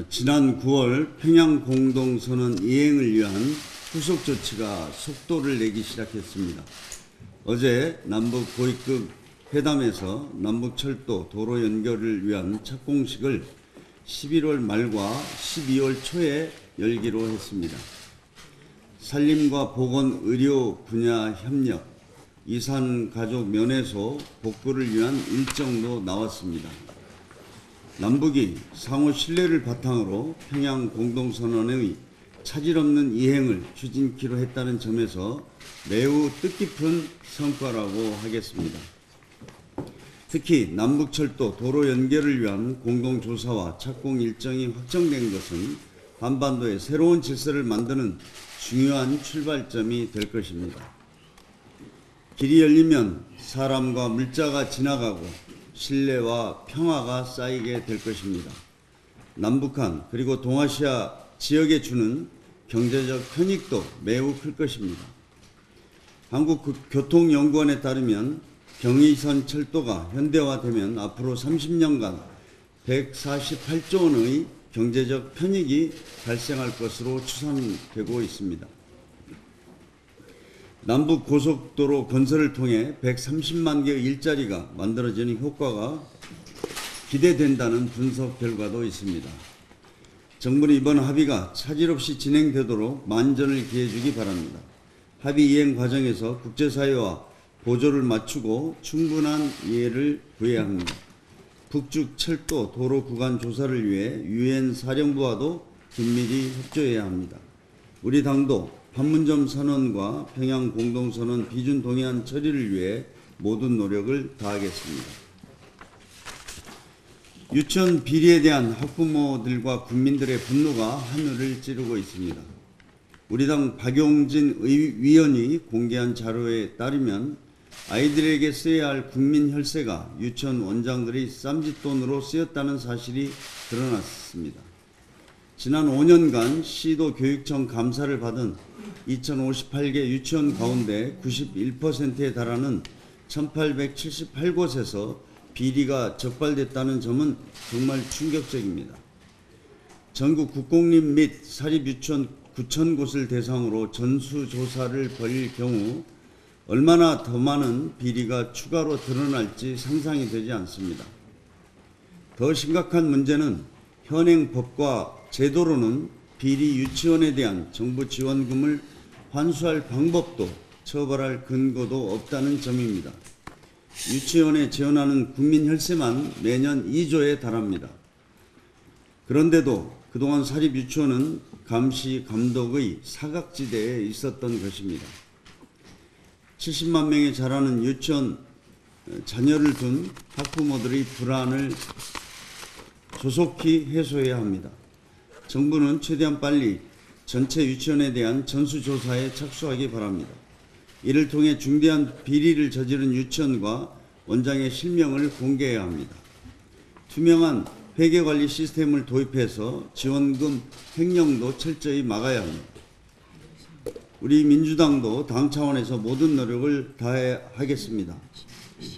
지난 9월 평양 공동선언 이행을 위한 후속 조치가 속도를 내기 시작했습니다. 어제 남북 고위급 회담에서 남북철도 도로 연결을 위한 착공식을 11월 말과 12월 초에 열기로 했습니다. 산림과 보건, 의료 분야 협력, 이산 가족 면회소 복구를 위한 일정도 나왔습니다. 남북이 상호 신뢰를 바탕으로 평양 공동선언의 차질 없는 이행을 추진키로 했다는 점에서 매우 뜻깊은 성과라고 하겠습니다. 특히 남북철도 도로 연결을 위한 공동조사와 착공 일정이 확정된 것은 한반도의 새로운 질서를 만드는 중요한 출발점이 될 것입니다. 길이 열리면 사람과 물자가 지나가고 신뢰와 평화가 쌓이게 될 것입니다. 남북한 그리고 동아시아 지역에 주는 경제적 편익도 매우 클 것입니다. 한국교통연구원에 따르면 경의선 철도가 현대화되면 앞으로 30년간 148조 원의 경제적 편익이 발생할 것으로 추산되고 있습니다. 남북 고속도로 건설을 통해 130만 개의 일자리가 만들어지는 효과가 기대된다는 분석 결과도 있습니다. 정부는 이번 합의가 차질 없이 진행되도록 만전을 기해 주기 바랍니다. 합의 이행 과정에서 국제사회와 보조를 맞추고 충분한 이해를 구해야 합니다. 북측 철도 도로 구간 조사를 위해 유엔 사령부와도 긴밀히 협조해야 합니다. 우리 당도 판문점 선언과 평양 공동선언 비준 동의안 처리를 위해 모든 노력을 다하겠습니다. 유치원 비리에 대한 학부모들과 국민들의 분노가 하늘을 찌르고 있습니다. 우리 당 박용진 위원이 공개한 자료에 따르면 아이들에게 써야 할 국민 혈세가 유치원 원장들의 쌈짓돈으로 쓰였다는 사실이 드러났습니다. 지난 5년간 시도 교육청 감사를 받은 2058개 유치원 가운데 91%에 달하는 1878곳에서 비리가 적발됐다는 점은 정말 충격적입니다. 전국 국공립 및 사립유치원 9,000곳을 대상으로 전수조사를 벌일 경우 얼마나 더 많은 비리가 추가로 드러날지 상상이 되지 않습니다. 더 심각한 문제는 현행 법과 제도로는 비리 유치원에 대한 정부 지원금을 환수할 방법도 처벌할 근거도 없다는 점입니다. 유치원에 지원하는 국민 혈세만 매년 2조에 달합니다. 그런데도 그동안 사립유치원은 감시 감독의 사각지대에 있었던 것입니다. 70만 명에 달하는 유치원 자녀를 둔 학부모들의 불안을 조속히 해소해야 합니다. 정부는 최대한 빨리 전체 유치원에 대한 전수조사에 착수하기 바랍니다. 이를 통해 중대한 비리를 저지른 유치원과 원장의 실명을 공개해야 합니다. 투명한 회계관리 시스템을 도입해서 지원금 횡령도 철저히 막아야 합니다. 우리 민주당도 당 차원에서 모든 노력을 다하겠습니다.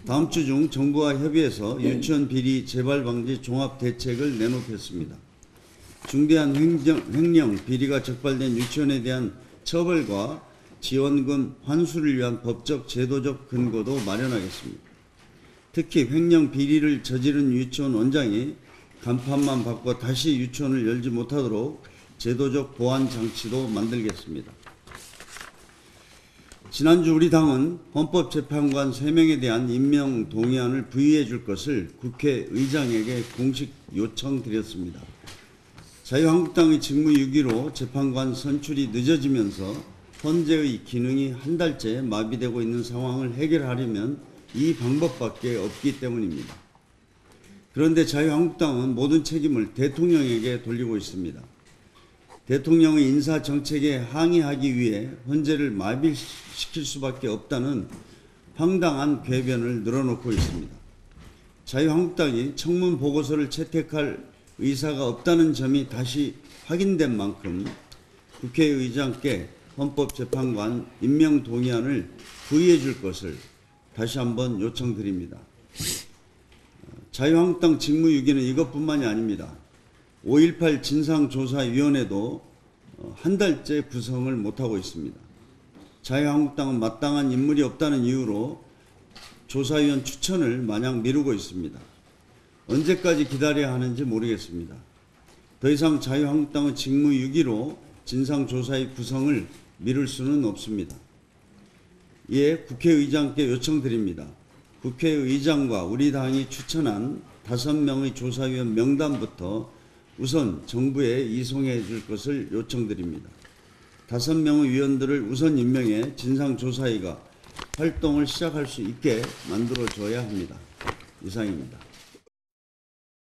다음 주 중 정부와 협의해서 유치원 비리 재발 방지 종합 대책을 내놓겠습니다. 중대한 횡령, 비리가 적발된 유치원에 대한 처벌과 지원금 환수를 위한 법적, 제도적 근거도 마련하겠습니다. 특히 횡령, 비리를 저지른 유치원 원장이 간판만 받고 다시 유치원을 열지 못하도록 제도적 보안 장치도 만들겠습니다. 지난주 우리 당은 헌법재판관 3명에 대한 임명 동의안을 부의해 줄 것을 국회의장에게 공식 요청드렸습니다. 자유한국당의 직무유기로 재판관 선출이 늦어지면서 헌재의 기능이 한 달째 마비되고 있는 상황을 해결하려면 이 방법밖에 없기 때문입니다. 그런데 자유한국당은 모든 책임을 대통령에게 돌리고 있습니다. 대통령의 인사정책에 항의하기 위해 헌재를 마비시킬 수밖에 없다는 황당한 궤변을 늘어놓고 있습니다. 자유한국당이 청문 보고서를 채택할 의사가 없다는 점이 다시 확인된 만큼 국회의장께 헌법재판관 임명 동의안을 부의해 줄 것을 다시 한번 요청드립니다. 자유한국당 직무유기는 이것뿐만이 아닙니다. 5.18 진상조사위원회도 한 달째 구성을 못하고 있습니다. 자유한국당은 마땅한 인물이 없다는 이유로 조사위원 추천을 마냥 미루고 있습니다. 언제까지 기다려야 하는지 모르겠습니다. 더 이상 자유한국당은 직무유기로 진상조사위 구성을 미룰 수는 없습니다. 이에 국회의장께 요청드립니다. 국회의장과 우리 당이 추천한 5명의 조사위원 명단부터 우선 정부에 이송해 줄 것을 요청드립니다. 5명의 위원들을 우선 임명해 진상조사위가 활동을 시작할 수 있게 만들어줘야 합니다. 이상입니다.